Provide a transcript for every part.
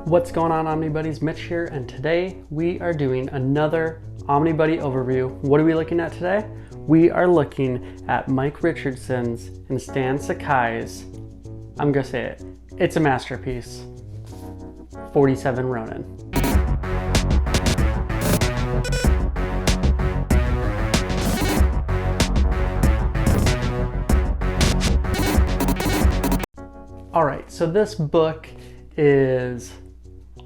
What's going on, Omnibuddies? Mitch here, and today we are doing another Omnibuddy overview. What are we looking at today? We are looking at Mike Richardson's and Stan Sakai's, I'm gonna say it, it's a masterpiece, 47 Ronin. All right, so this book is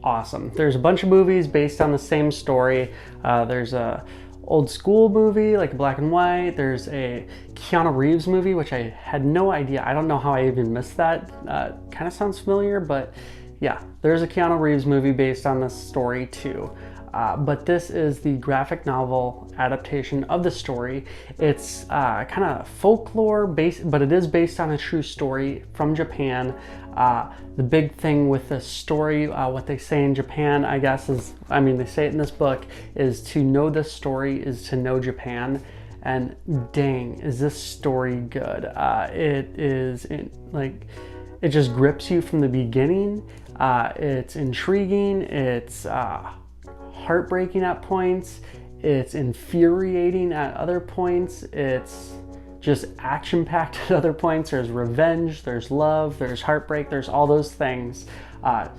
awesome. There's a bunch of movies based on the same story. There's a old school movie, like black and white. There's a Keanu Reeves movie, which I had no idea. I don't know how I even missed that. Kind of sounds familiar, but yeah, there's a Keanu Reeves movie based on this story too. But this is the graphic novel adaptation of the story. It's kind of folklore based, but it is based on a true story from Japan. The big thing with this story, what they say in Japan, I guess is, I mean, they say it in this book, is to know this story is to know Japan. And dang, is this story good. It is, it just grips you from the beginning. It's intriguing, it's heartbreaking at points, it's infuriating at other points, it's just action-packed at other points. There's revenge, there's love, there's heartbreak, there's all those things. And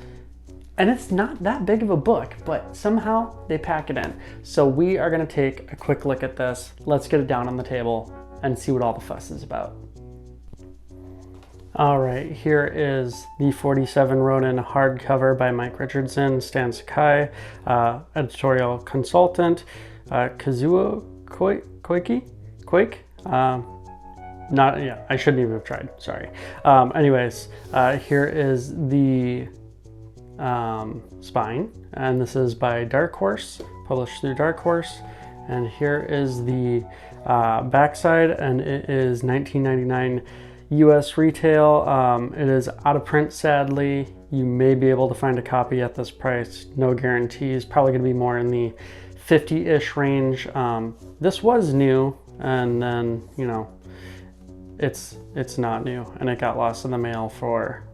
it's not that big of a book, but somehow they pack it in. So we are gonna take a quick look at this. Let's get it down on the table and see what all the fuss is about. All right, here is the 47 Ronin hardcover by Mike Richardson, Stan Sakai, editorial consultant, Kazuo Quake? I shouldn't even have tried, sorry. Anyways, here is the spine, and this is by Dark Horse, published through Dark Horse. And here is the backside, and it is $19.99 US retail. It is out of print, sadly. You may be able to find a copy at this price. No guarantees. Probably going to be more in the 50-ish range. This was new, and then, you know, it's not new, and it got lost in the mail for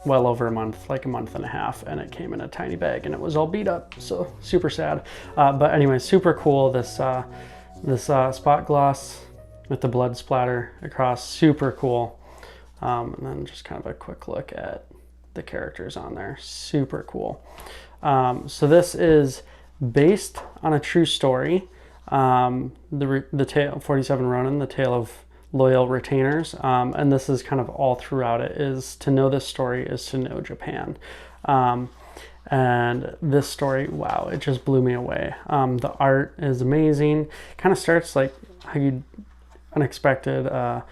well over a month, like a month and a half, and it came in a tiny bag, and it was all beat up, so super sad. But anyway, super cool. This spot gloss with the blood splatter across, super cool. And then just kind of a quick look at the characters on there, super cool. So this is based on a true story, the tale, 47 Ronin, the tale of loyal retainers, and this is kind of all throughout it, is to know this story is to know Japan. And this story, wow, it just blew me away. The art is amazing. Kind of starts like how you'd unexpected, a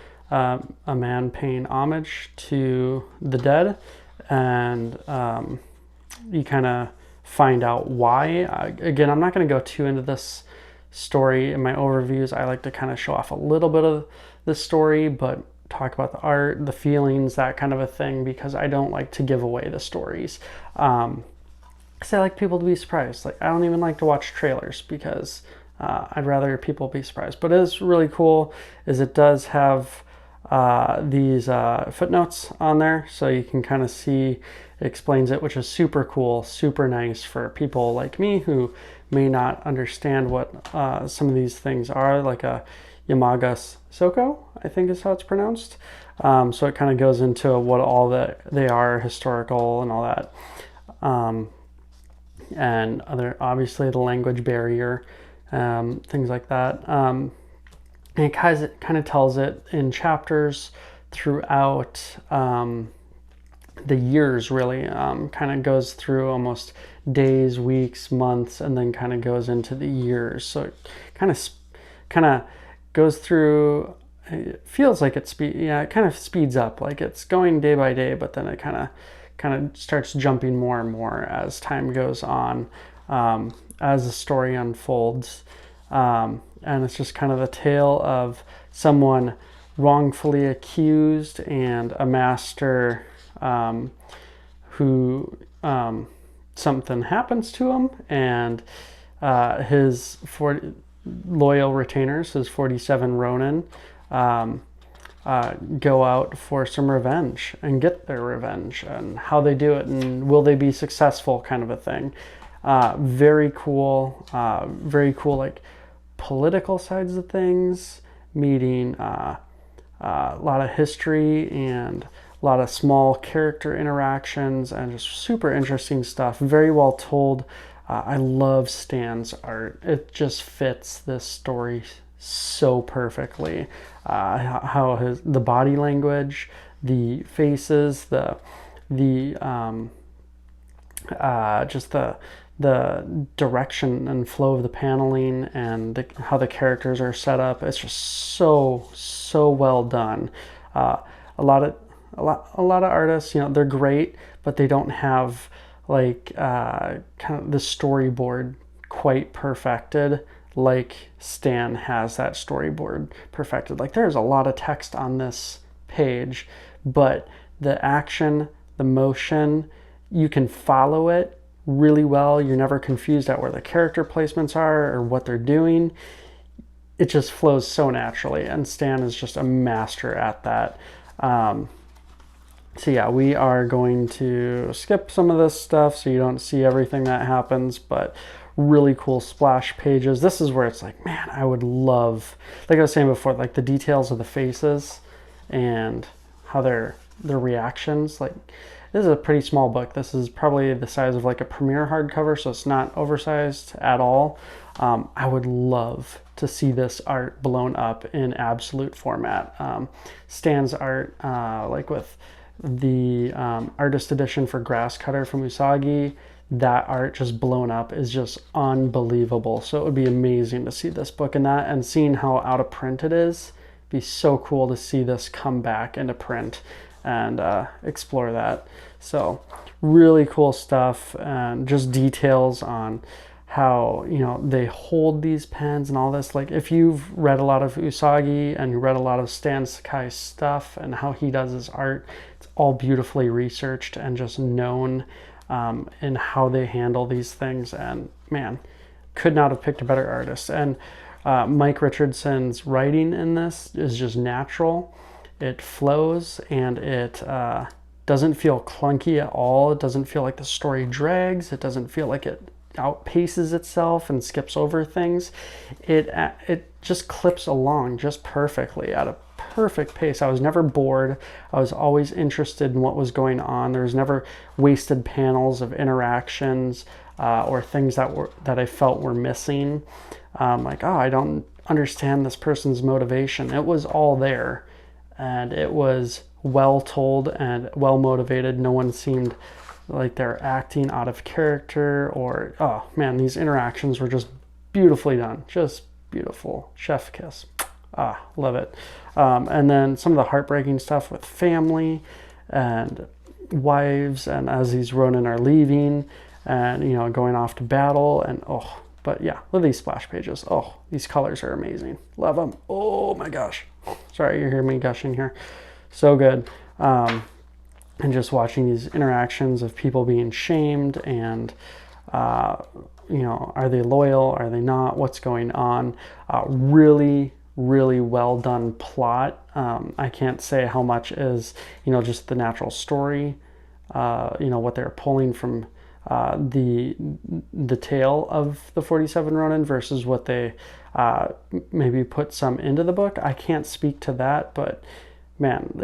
man paying homage to the dead, and you kind of find out why. Again, I'm not going to go too into this story in my overviews. I like to kind of show off a little bit of the story, but talk about the art, the feelings, that kind of a thing, because I don't like to give away the stories. Because I like people to be surprised. Like, I don't even like to watch trailers because I'd rather people be surprised. But it is really cool, is it does have these footnotes on there, so you can kind of see, it explains it, which is super cool, super nice for people like me who may not understand what some of these things are, like a Yamaga Soko, I think is how it's pronounced. So it kind of goes into what all that they are, historical and all that. And other, obviously the language barrier, things like that. And it kind of tells it in chapters throughout the years, really. Kind of goes through almost days, weeks, months, and then kind of goes into the years. So it kind of goes through, it feels like it kind of speeds up, like it's going day by day, but then it kind of starts jumping more and more as time goes on, as the story unfolds. And it's just kind of a tale of someone wrongfully accused and a master who something happens to him, and his loyal retainers, his 47 Ronin, go out for some revenge and get their revenge, and how they do it and will they be successful, kind of a thing. Very cool, like political sides of things, meeting a lot of history and a lot of small character interactions, and just super interesting stuff. Very well told. I love Stan's art. It just fits this story so perfectly. How the body language, the faces, just the direction and flow of the paneling, and how the characters are set up. It's just so well done. A lot of artists, they're great, but they don't have like kind of the storyboard quite perfected like Stan has that storyboard perfected. Like, there's a lot of text on this page, but the action, the motion, you can follow it really well. You're never confused at where the character placements are or what they're doing. It just flows so naturally, and Stan is just a master at that. So yeah, we are going to skip some of this stuff so you don't see everything that happens, but really cool splash pages. This is where it's like, man, I would love, like I was saying before, like the details of the faces and how their reactions. Like, this is a pretty small book. This is probably the size of like a Premiere hardcover, so it's not oversized at all. I would love to see this art blown up in absolute format. Stan's art, like with the artist edition for Grasscutter from Usagi, that art just blown up is just unbelievable. So it would be amazing to see this book in that, and seeing how out of print it is, be so cool to see this come back into print and explore that. So really cool stuff, and just details on how they hold these pens and all this. Like, if you've read a lot of Usagi and you read a lot of Stan Sakai stuff and how he does his art, it's all beautifully researched and just known in how they handle these things. And man, could not have picked a better artist. And Mike Richardson's writing in this is just natural. It flows, and it doesn't feel clunky at all. It doesn't feel like the story drags. It doesn't feel like it outpaces itself and skips over things. It just clips along just perfectly at a perfect pace. I was never bored. I was always interested in what was going on. There was never wasted panels of interactions or things that I felt were missing. Like, oh, I don't understand this person's motivation. It was all there, and it was well told and well motivated. No one seemed like they're acting out of character, or, oh man, these interactions were just beautifully done. Just beautiful. Chef kiss. Love it. And then some of the heartbreaking stuff with family and wives, and as these Ronin are leaving and going off to battle, and but yeah, look at these splash pages. Oh, these colors are amazing. Love them. Oh my gosh. Sorry, you hear me gushing here. So good. And just watching these interactions of people being shamed, and are they loyal? Are they not? What's going on? Really well done plot. I can't say how much is just the natural story, what they're pulling from the tale of the 47 Ronin versus what they maybe put some into the book. I can't speak to that, but man,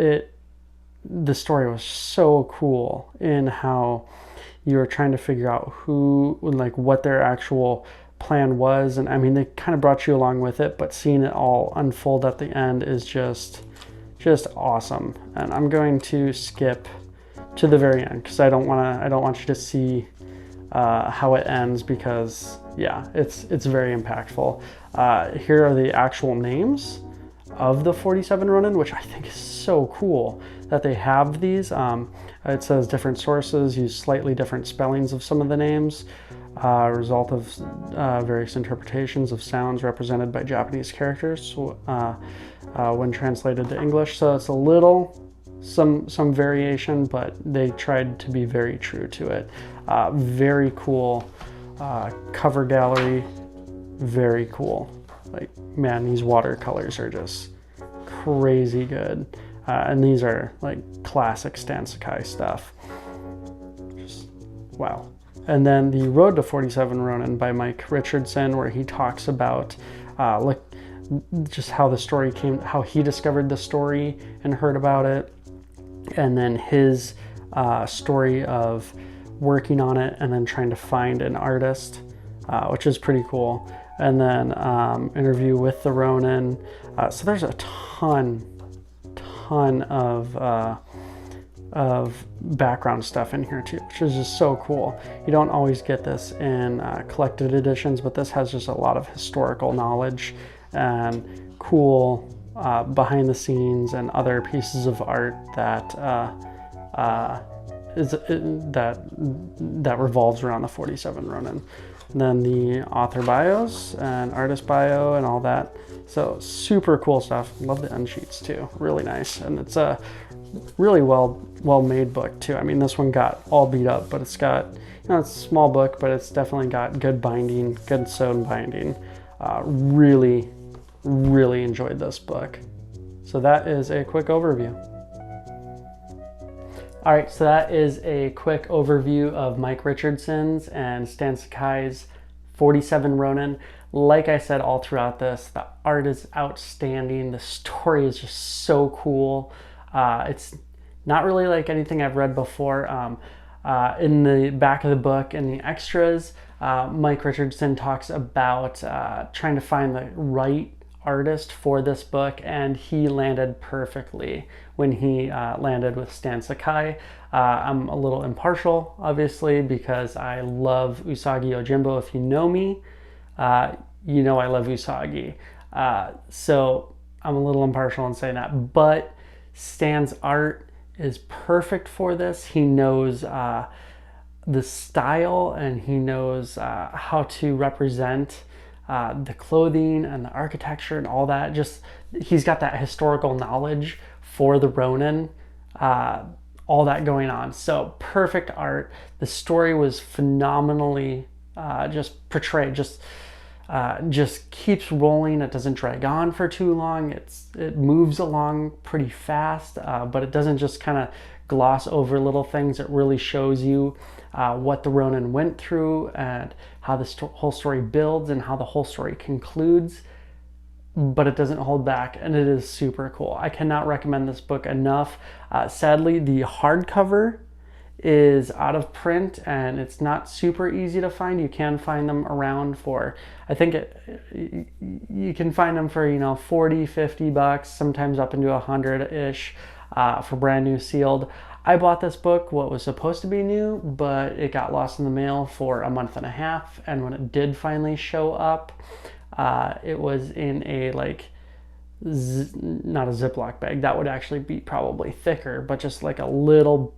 the story was so cool in how you were trying to figure out what their actual plan was. And I mean, they kind of brought you along with it, but seeing it all unfold at the end is just awesome. And I'm going to skip to the very end because I don't want you to see how it ends, because yeah, it's very impactful. Here are the actual names of the 47 Ronin, which I think is so cool that they have these. It says different sources use slightly different spellings of some of the names, result of various interpretations of sounds represented by Japanese characters when translated to English. So it's a little some variation, but they tried to be very true to it. Very cool cover gallery. Very cool. Like, man, these watercolors are just crazy good. And these are like classic Stan Sakai stuff. Just wow. And then the Road to 47 Ronin by Mike Richardson, where he talks about just how the story came, how he discovered the story and heard about it, and then his story of working on it and then trying to find an artist, which is pretty cool. And then interview with the Ronin. So there's a ton of background stuff in here too, which is just so cool. You don't always get this in collected editions, but this has just a lot of historical knowledge and cool behind the scenes and other pieces of art that that revolves around the 47 Ronin. And then the author bios and artist bio and all that. So super cool stuff. Love the end sheets too. Really nice. And it's a really well made book too. I mean, this one got all beat up, but it's got, it's a small book, but it's definitely got good binding, good sewn binding. Really enjoyed this book. So that is a quick overview. All right, so that is a quick overview of Mike Richardson's and Stan Sakai's 47 Ronin. Like I said all throughout this, the art is outstanding. The story is just so cool. It's not really like anything I've read before. In the back of the book, in the extras, Mike Richardson talks about trying to find the right artist for this book, and he landed perfectly when he landed with Stan Sakai. I'm a little impartial, obviously, because I love Usagi Yojimbo. If you know me, you know I love Usagi. So I'm a little impartial in saying that, but Stan's art is perfect for this. He knows the style, and he knows how to represent the clothing and the architecture and all that. Just, he's got that historical knowledge for the Ronin, all that going on. So perfect art. The story was phenomenally just portrayed. Just keeps rolling. It doesn't drag on for too long. It moves along pretty fast, but it doesn't just kind of gloss over little things. It really shows you what the Ronin went through and how the whole story builds and how the whole story concludes, but it doesn't hold back, and it is super cool. I cannot recommend this book enough. Sadly, the hardcover is out of print and it's not super easy to find. You can find them around for, I think you can find them for, $40-50, sometimes up into $100-ish for brand new sealed. I bought this book, what was supposed to be new, but it got lost in the mail for a month and a half. And when it did finally show up, it was in a not a Ziploc bag. That would actually be probably thicker, but just like a little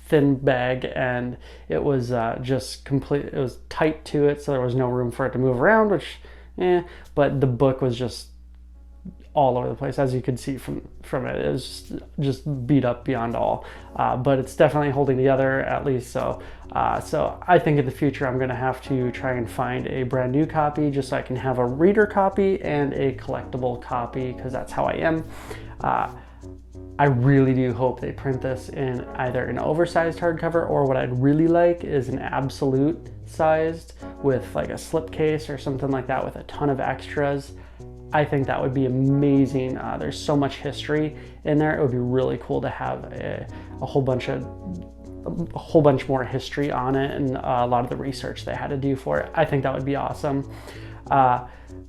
thin bag, and it was just complete. It was tight to it, so there was no room for it to move around, which, but the book was just all over the place, as you could see from it. It was just beat up beyond all, but it's definitely holding together, at least. So I think in the future I'm going to have to try and find a brand new copy, just so I can have a reader copy and a collectible copy, because that's how I am. I really do hope they print this in either an oversized hardcover, or what I'd really like is an absolute sized with like a slipcase or something like that with a ton of extras. I think that would be amazing. There's so much history in there. It would be really cool to have a whole bunch more history on it, and a lot of the research they had to do for it. I think that would be awesome.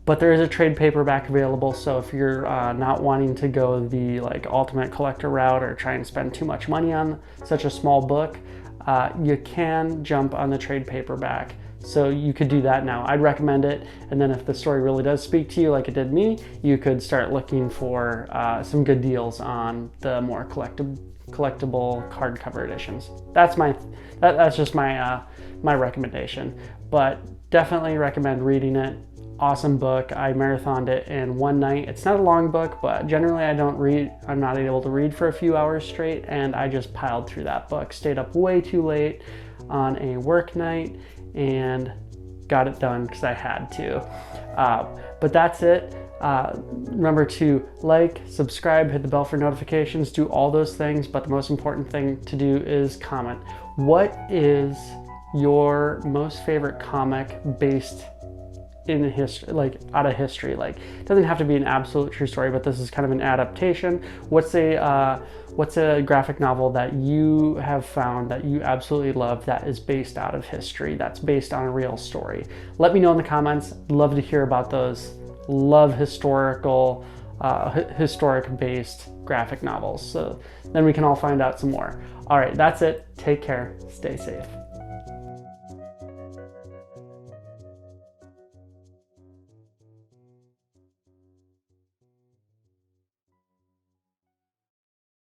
But there is a trade paperback available, so if you're not wanting to go the ultimate collector route or try and spend too much money on such a small book, you can jump on the trade paperback. So you could do that now. I'd recommend it. And then if the story really does speak to you like it did me, you could start looking for some good deals on the more collectible hardcover editions. That's just my recommendation. But definitely recommend reading it. Awesome book. I marathoned it in one night. It's not a long book, but generally I'm not able to read for a few hours straight, and I just piled through that book. Stayed up way too late on a work night and got it done because I had to. But that's it. Remember to like, subscribe, hit the bell for notifications, do all those things, but the most important thing to do is comment. What is your most favorite comic based in history, like out of history? Like, it doesn't have to be an absolute true story, but this is kind of an adaptation. What's a graphic novel that you have found that you absolutely love that is based out of history, that's based on a real story? Let me know in the comments. Love to hear about those. Love historic based graphic novels. So then we can all find out some more. All right, that's it. Take care. Stay safe.